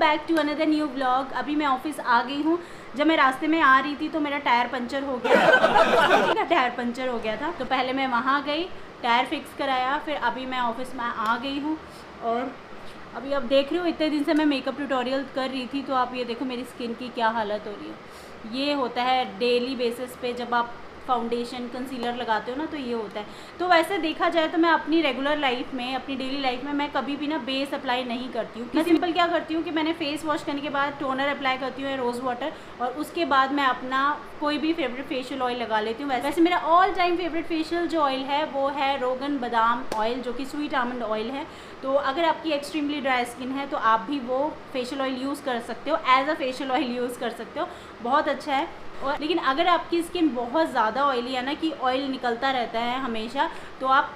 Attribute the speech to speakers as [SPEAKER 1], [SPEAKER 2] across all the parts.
[SPEAKER 1] Back to another new vlog. अभी मैं office आ गई हूँ। जब मैं रास्ते में आ रही थी तो मेरा टायर पंचर हो गया था टायर पंचर हो गया था, तो पहले मैं वहाँ गई, टायर फिक्स कराया, फिर अभी मैं ऑफिस में आ गई हूँ। और अभी आप देख रहे हो, इतने दिन से मैं मेकअप ट्यूटोरियल कर रही थी, तो आप ये देखो मेरी स्किन की क्या हालत हो रही है। ये होता है डेली बेसिस पे जब आप फाउंडेशन कंसीलर लगाते हो ना, तो ये होता है। तो वैसे देखा जाए तो मैं अपनी रेगुलर लाइफ में, अपनी डेली लाइफ में मैं कभी भी ना बेस अप्लाई नहीं करती हूँ। मैं सिंपल क्या करती हूँ कि मैंने फेस वॉश करने के बाद टोनर अप्लाई करती हूँ, रोज़ वाटर, और उसके बाद मैं अपना कोई भी फेवरेट फेशियल ऑयल लगा लेती हूँ। वैसे मेरा ऑल टाइम फेवरेट फेशियल जो ऑयल है वो है रोगन बादाम ऑयल, जो कि स्वीट आमंड ऑयल है। तो अगर आपकी एक्सट्रीमली ड्राई स्किन है तो आप भी वो फेशियल ऑयल यूज़ कर सकते हो, as a facial oil use कर सकते हो, बहुत अच्छा है। और लेकिन अगर आपकी स्किन बहुत ज़्यादा ऑयली है ना, कि ऑयल निकलता रहता है हमेशा, तो आप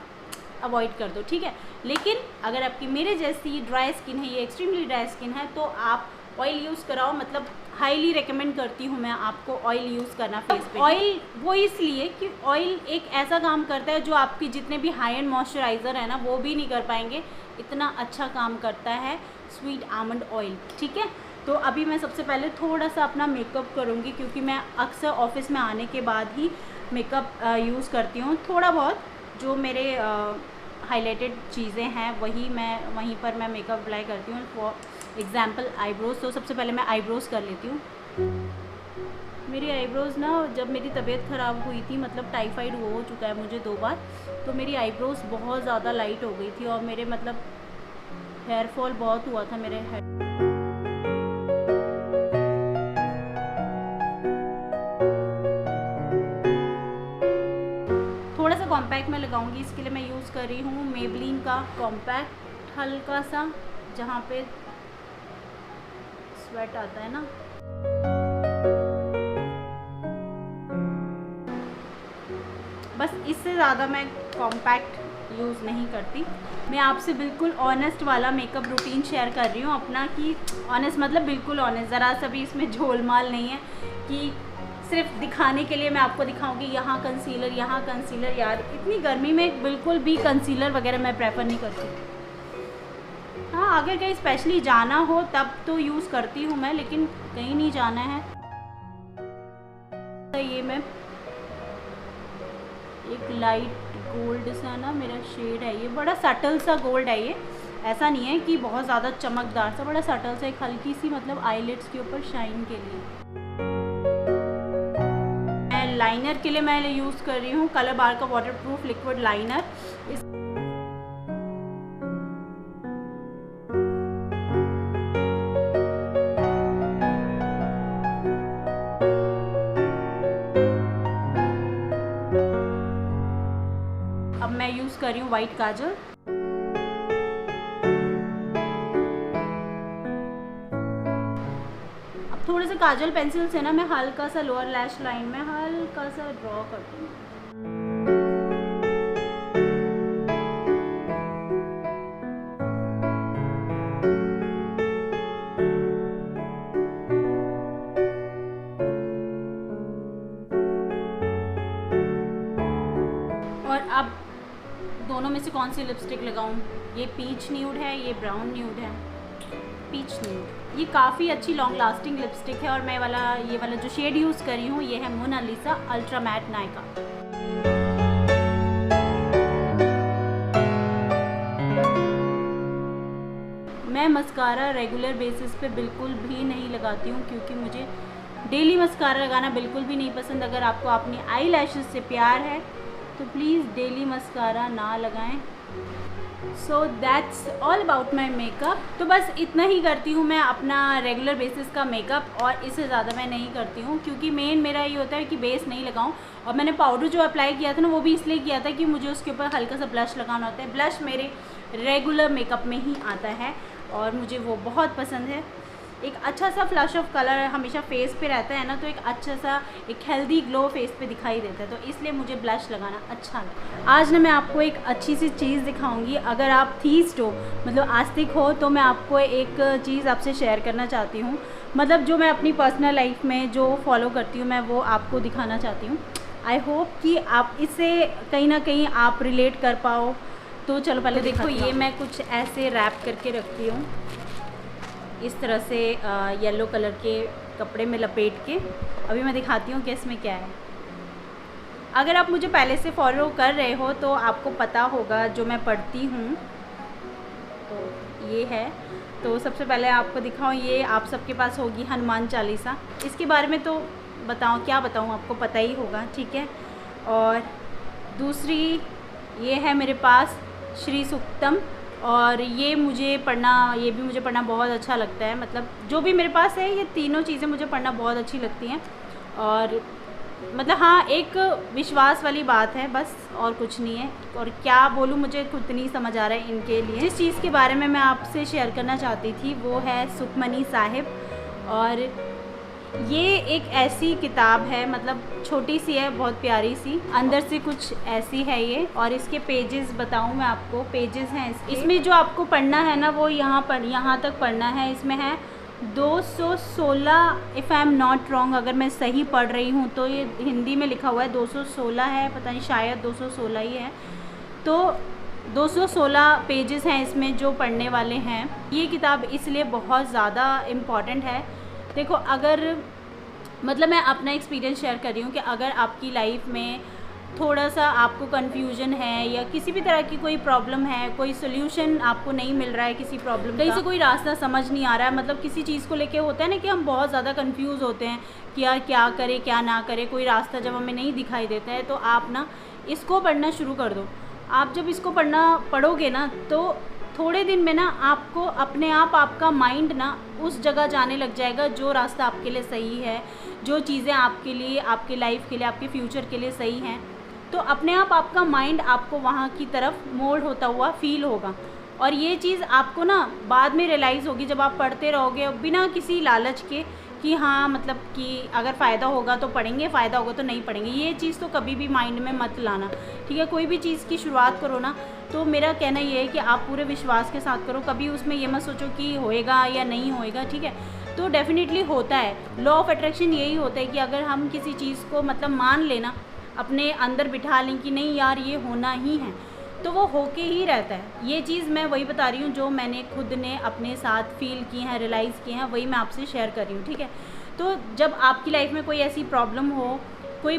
[SPEAKER 1] अवॉइड कर दो, ठीक है। लेकिन अगर आपकी मेरे जैसी ड्राई स्किन है, ये एक्सट्रीमली ड्राई स्किन है, तो आप ऑयल यूज़ कराओ। मतलब हाईली रिकमेंड करती हूँ मैं आपको ऑयल यूज़ करना फेस पे। ऑयल वो इसलिए कि ऑयल एक ऐसा काम करता है जो आपकी जितने भी हाई एंड मॉइस्चराइज़र है ना, वो भी नहीं कर पाएंगे, इतना अच्छा काम करता है स्वीट आमंड ऑयल, ठीक है। तो अभी मैं सबसे पहले थोड़ा सा अपना मेकअप करूँगी, क्योंकि मैं अक्सर ऑफिस में आने के बाद ही मेकअप यूज़ करती हूँ। थोड़ा बहुत जो मेरे हाइलाइटेड चीज़ें हैं वहीं पर मैं मेकअप अप्लाई करती हूँ। फॉर एग्ज़ाम्पल आईब्रोज़, तो सबसे पहले मैं आईब्रोज़ कर लेती हूँ। मेरी आईब्रोज़ ना, जब मेरी तबीयत ख़राब हुई थी, मतलब टाइफाइड हो चुका है मुझे 2 बार, तो मेरी आईब्रोज़ बहुत ज़्यादा लाइट हो गई थी, और मेरे मतलब हेयर फॉल बहुत हुआ था मेरे हेयर। थोड़ा सा कॉम्पैक्ट में लगाऊंगी, इसके लिए मैं यूज़ कर रही हूँ मेबलिन का कॉम्पैक्ट, हल्का सा, जहाँ पे स्वेट आता है ना। बस इससे ज़्यादा मैं कॉम्पैक्ट यूज़ नहीं करती। मैं आपसे बिल्कुल ऑनेस्ट वाला मेकअप रूटीन शेयर कर रही हूँ अपना, कि ऑनेस्ट मतलब बिल्कुल ऑनेस्ट, ज़रा सा भी इसमें झोलमाल नहीं है कि सिर्फ दिखाने के लिए मैं आपको दिखाऊंगी यहाँ कंसीलर। यार इतनी गर्मी में बिल्कुल भी कंसीलर वगैरह मैं प्रेफर नहीं करती। हाँ, अगर कहीं स्पेशली जाना हो तब तो यूज़ करती हूँ मैं, लेकिन कहीं नहीं जाना है। तो ये मैं एक लाइट गोल्ड सा ना मेरा शेड है, ये बड़ा सटल सा गोल्ड है, ये ऐसा नहीं है कि बहुत ज़्यादा चमकदार सा, बड़ा सटल सा, एक हल्की सी मतलब आईलिड्स के ऊपर शाइन के लिए। लाइनर के लिए मैं यूज़ कर रही हूँ कलर बार का वाटरप्रूफ लिक्विड लाइनर। अब मैं यूज़ कर रही हूँ वाइट काजल। थोड़े से काजल पेंसिल से ना मैं हल्का सा लोअर लैश लाइन में हल्का सा ड्रॉ करती हूँ। और अब दोनों में से कौन सी लिपस्टिक लगाऊं? ये पीच न्यूड है, ये ब्राउन न्यूड है। पीच न्यूड, ये काफ़ी अच्छी लॉन्ग लास्टिंग लिपस्टिक है, और मैं ये वाला जो शेड यूज़ कर रही हूँ ये है मोनालिसा अल्ट्रा मैट नायका। मैं मस्कारा रेगुलर बेसिस पे बिल्कुल भी नहीं लगाती हूँ, क्योंकि मुझे डेली मस्कारा लगाना बिल्कुल भी नहीं पसंद। अगर आपको अपनी आई लैशेज़ से प्यार है तो प्लीज़ डेली मस्कारा ना लगाएं। So that's all about my makeup. तो बस इतना ही करती हूँ मैं अपना रेगुलर बेसिस का मेकअप, और इससे ज़्यादा मैं नहीं करती हूँ, क्योंकि मेन मेरा ये होता है कि बेस नहीं लगाऊँ। और मैंने पाउडर जो अप्लाई किया था ना, वो भी इसलिए किया था कि मुझे उसके ऊपर हल्का सा ब्लश लगाना होता है। ब्लश मेरे रेगुलर मेकअप में ही आता है और मुझे वो बहुत पसंद है। एक अच्छा सा फ्लश ऑफ कलर हमेशा फेस पे रहता है ना, तो एक अच्छा सा एक हेल्दी ग्लो फेस पे दिखाई देता है, तो इसलिए मुझे ब्लश लगाना अच्छा लगता है। आज ना मैं आपको एक अच्छी सी चीज़ दिखाऊंगी। अगर आप थीस्ट हो, मतलब आस्तिक हो, तो मैं आपको एक चीज़ आपसे शेयर करना चाहती हूँ। मतलब जो मैं अपनी पर्सनल लाइफ में जो फॉलो करती हूँ, मैं वो आपको दिखाना चाहती हूँ। आई होप कि आप इससे कहीं ना कहीं आप रिलेट कर पाओ। तो चलो पहले देखो, ये मैं कुछ ऐसे रैप करके रखती हूँ। इस तरह से येलो कलर के कपड़े में लपेट के। अभी मैं दिखाती हूँ कि इसमें क्या है। अगर आप मुझे पहले से फॉलो कर रहे हो तो आपको पता होगा जो मैं पढ़ती हूँ, तो ये है। तो सबसे पहले आपको दिखाऊँ, ये आप सबके पास होगी हनुमान चालीसा। इसके बारे में तो क्या बताऊँ, आपको पता ही होगा, ठीक है। और दूसरी ये है मेरे पास श्री सूक्तम, और ये भी मुझे पढ़ना बहुत अच्छा लगता है। मतलब जो भी मेरे पास है, ये तीनों चीज़ें मुझे पढ़ना बहुत अच्छी लगती हैं। और मतलब हाँ, एक विश्वास वाली बात है बस, और कुछ नहीं है। और क्या बोलूँ, मुझे खुद नहीं समझ आ रहा है इनके लिए। जिस चीज़ के बारे में मैं आपसे शेयर करना चाहती थी वो है सुखमनी साहिब। और ये एक ऐसी किताब है, मतलब छोटी सी है, बहुत प्यारी सी, अंदर से कुछ ऐसी है ये। और इसके पेजेस बताऊँ मैं आपको, पेजेस हैं इसमें जो आपको पढ़ना है ना, वो यहाँ तक पढ़ना है। इसमें है 216, if I am not wrong, अगर मैं सही पढ़ रही हूँ तो। ये हिंदी में लिखा हुआ है 216 है, पता नहीं, शायद 216 ही है। तो 216 पेजेस हैं इसमें जो पढ़ने वाले हैं। ये किताब इसलिए बहुत ज़्यादा इम्पॉर्टेंट है। देखो, अगर मतलब मैं अपना एक्सपीरियंस शेयर कर रही हूँ कि अगर आपकी लाइफ में थोड़ा सा आपको कन्फ्यूजन है या किसी भी तरह की कोई प्रॉब्लम है, कोई सोल्यूशन आपको नहीं मिल रहा है किसी प्रॉब्लम, कहीं से कोई रास्ता समझ नहीं आ रहा है, मतलब किसी चीज़ को लेके होता है ना कि हम बहुत ज़्यादा कंफ्यूज होते हैं कि यार क्या करें क्या ना करें, कोई रास्ता जब हमें नहीं दिखाई देता है, तो आप ना इसको पढ़ना शुरू कर दो। आप जब इसको पढ़ोगे ना, तो थोड़े दिन में ना आपको अपने आप आपका माइंड ना उस जगह जाने लग जाएगा जो रास्ता आपके लिए सही है, जो चीज़ें आपके लिए, आपके लाइफ के लिए, आपके फ्यूचर के लिए सही हैं। तो अपने आप आपका माइंड आपको वहाँ की तरफ मोड़ होता हुआ फील होगा। और ये चीज़ आपको ना बाद में रियलाइज़ होगी जब आप पढ़ते रहोगे बिना किसी लालच के कि हाँ, मतलब कि अगर फ़ायदा होगा तो पढ़ेंगे, फ़ायदा होगा तो नहीं पढ़ेंगे। ये चीज़ तो कभी भी माइंड में मत लाना, ठीक है। कोई भी चीज़ की शुरुआत करो ना, तो मेरा कहना ये है कि आप पूरे विश्वास के साथ करो। कभी उसमें ये मत सोचो कि होएगा या नहीं होएगा, ठीक है। तो डेफिनेटली होता है। लॉ ऑफ अट्रैक्शन यही होता है कि अगर हम किसी चीज़ को मतलब मान लेना, अपने अंदर बिठा लें कि नहीं यार ये होना ही है, तो वो होके ही रहता है। ये चीज़ मैं वही बता रही हूँ जो मैंने खुद ने अपने साथ फील की हैं, रियलाइज़ किए हैं, वही मैं आपसे शेयर कर रही हूँ, ठीक है। तो जब आपकी लाइफ में कोई ऐसी प्रॉब्लम हो, कोई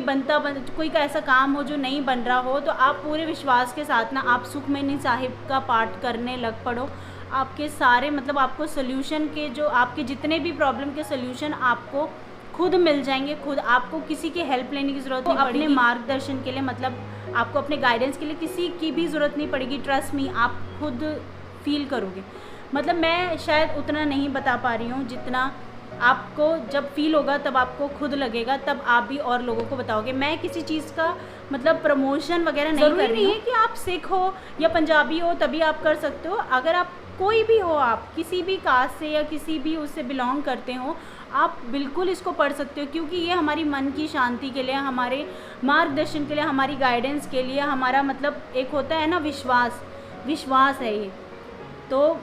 [SPEAKER 1] कोई का ऐसा काम हो जो नहीं बन रहा हो, तो आप पूरे विश्वास के साथ ना आप सुखमनी साहिब का पाठ करने लग पड़ो। आपके सारे मतलब आपको सोल्यूशन के, जो आपके जितने भी प्रॉब्लम के सोल्यूशन आपको खुद मिल जाएंगे। खुद आपको किसी की हेल्प लेने की ज़रूरत नहीं पड़ेगी। अपने मार्गदर्शन के लिए, मतलब आपको अपने गाइडेंस के लिए किसी की भी ज़रूरत नहीं पड़ेगी। ट्रस्ट मी, आप खुद फील करोगे। मतलब मैं शायद उतना नहीं बता पा रही हूँ जितना आपको जब फील होगा तब आपको खुद लगेगा, तब आप भी और लोगों को बताओगे। मैं किसी चीज़ का मतलब प्रमोशन वगैरह नहीं कर रही है कि आप सिख हो या पंजाबी हो तभी आप कर सकते हो। अगर आप कोई भी हो, आप किसी भी कास्ट से या किसी भी उससे बिलोंग करते हो, आप बिल्कुल इसको पढ़ सकते हो, क्योंकि ये हमारी मन की शांति के लिए, हमारे मार्गदर्शन के लिए, हमारी गाइडेंस के लिए, हमारा मतलब एक होता है ना विश्वास है ये। तो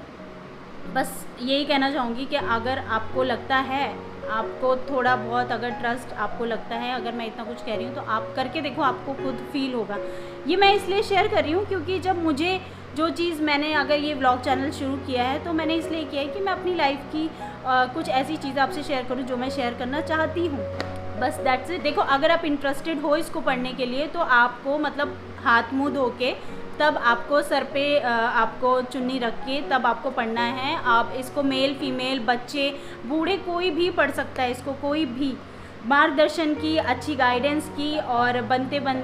[SPEAKER 1] बस यही कहना चाहूँगी कि अगर आपको लगता है, आपको थोड़ा बहुत अगर ट्रस्ट आपको लगता है, अगर मैं इतना कुछ कह रही हूँ, तो आप करके देखो, आपको खुद फील होगा। ये मैं इसलिए शेयर कर रही हूँ क्योंकि जब मुझे जो चीज़ मैंने अगर ये व्लॉग चैनल शुरू किया है तो मैंने इसलिए किया है कि मैं अपनी लाइफ की कुछ ऐसी चीज़ आपसे शेयर करूँ जो मैं शेयर करना चाहती हूँ। बस दैट्स इट। देखो, अगर आप इंटरेस्टेड हो इसको पढ़ने के लिए तो आपको मतलब हाथ मुँह धो के तब आपको सर पे आपको चुन्नी रख के तब आपको पढ़ना है। आप इसको मेल फीमेल, बच्चे, बूढ़े, कोई भी पढ़ सकता है इसको, कोई भी। मार्गदर्शन की, अच्छी गाइडेंस की, और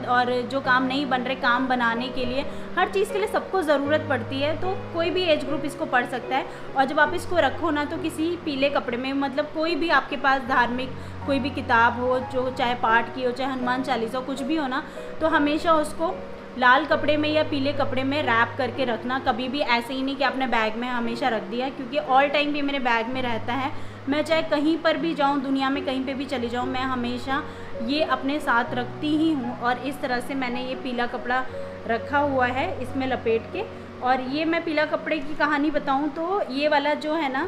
[SPEAKER 1] और जो काम नहीं बन रहे काम बनाने के लिए, हर चीज़ के लिए सबको ज़रूरत पड़ती है। तो कोई भी एज ग्रुप इसको पढ़ सकता है। और जब आप इसको रखो ना, तो किसी पीले कपड़े में, मतलब कोई भी आपके पास धार्मिक कोई भी किताब हो, जो चाहे पाठ की हो, चाहे हनुमान चालीसा, कुछ भी हो ना, तो हमेशा उसको लाल कपड़े में या पीले कपड़े में रैप करके रखना। कभी भी ऐसे ही नहीं कि आपने बैग में हमेशा रख दिया, क्योंकि ऑल टाइम भी मेरे बैग में रहता है। मैं चाहे कहीं पर भी जाऊं, दुनिया में कहीं पे भी चली जाऊं, मैं हमेशा ये अपने साथ रखती ही हूं। और इस तरह से मैंने ये पीला कपड़ा रखा हुआ है इसमें लपेट के। और ये मैं पीला कपड़े की कहानी बताऊं तो ये वाला जो है ना,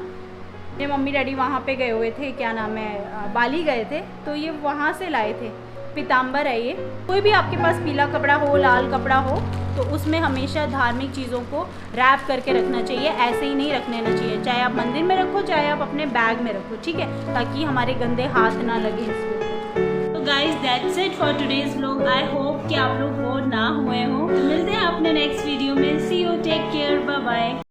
[SPEAKER 1] मेरे मम्मी डैडी वहाँ पे गए हुए थे, क्या नाम है, बाली गए थे, तो ये वहाँ से लाए थे। पीताम्बर है ये। कोई भी आपके पास पीला कपड़ा हो, लाल कपड़ा हो, तो उसमें हमेशा धार्मिक चीज़ों को रैप करके रखना चाहिए, ऐसे ही नहीं रखने ना चाहिए। चाहे आप मंदिर में रखो, चाहे आप अपने बैग में रखो, ठीक है, ताकि हमारे गंदे हाथ ना लगे इसको। तो guys that's it for today's vlog. I hope कि आप लोग बोर ना हुए हो। तो मिलते हैं अपने नेक्स्ट वीडियो में। See you, take care, bye bye.